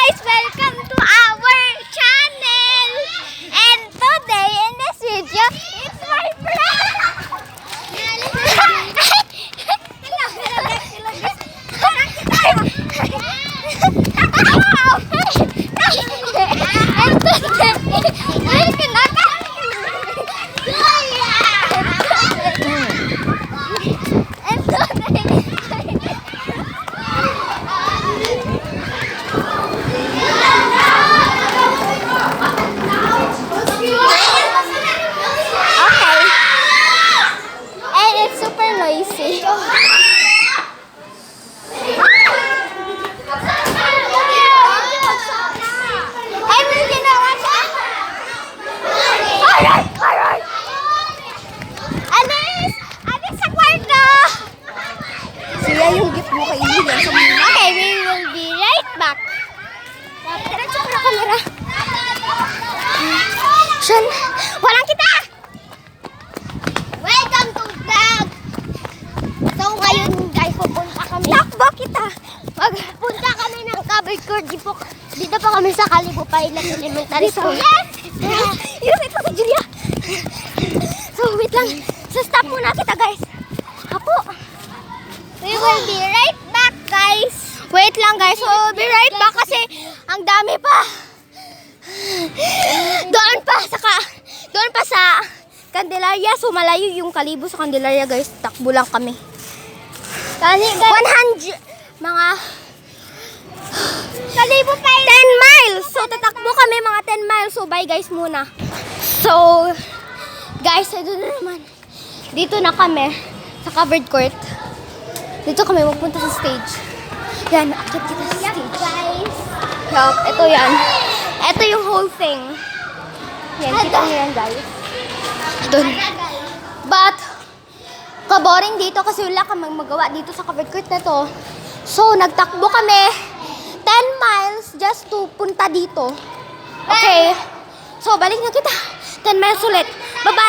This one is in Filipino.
guys! Welcome to our channel! And today in this video, it's my friend! Yung gift mo kay Ilian sa mga. Okay, we will be right back. Diretso ko na camera. Shan, walang kita! Welcome to vlog! So ngayon guys, pupunta kami. Takbo kita! Magpunta kami ng covered court. Dito pa kami sa Kalibo Pilot Elementary School. Yes! Yes, ito si Julia. So wait lang. So stop muna kita guys. Apo. We will be right back, guys. Wait lang, guys. We'll be right back kasi ang dami pa. Doon pa sa Candelaria. So, malayo yung Kalibo sa Candelaria, guys. Takbo lang kami. 100, mga Kalibo pa 10 miles. So, tatakbo kami mga 10 miles. So, bye, guys, muna. So, guys, ito na naman. Dito na kami sa covered court. Dito kami magpunta sa stage. Yan, akit kita sa stage. Guys. Yup, ito yan. Ito yung whole thing. Yan, kita nyo yan, guys. Doon. But, kaboring dito kasi wala kami magawa dito sa covered court na to. So, nagtakbo kami 10 miles just to punta dito. Okay. So, balik na kita. 10 miles ulit.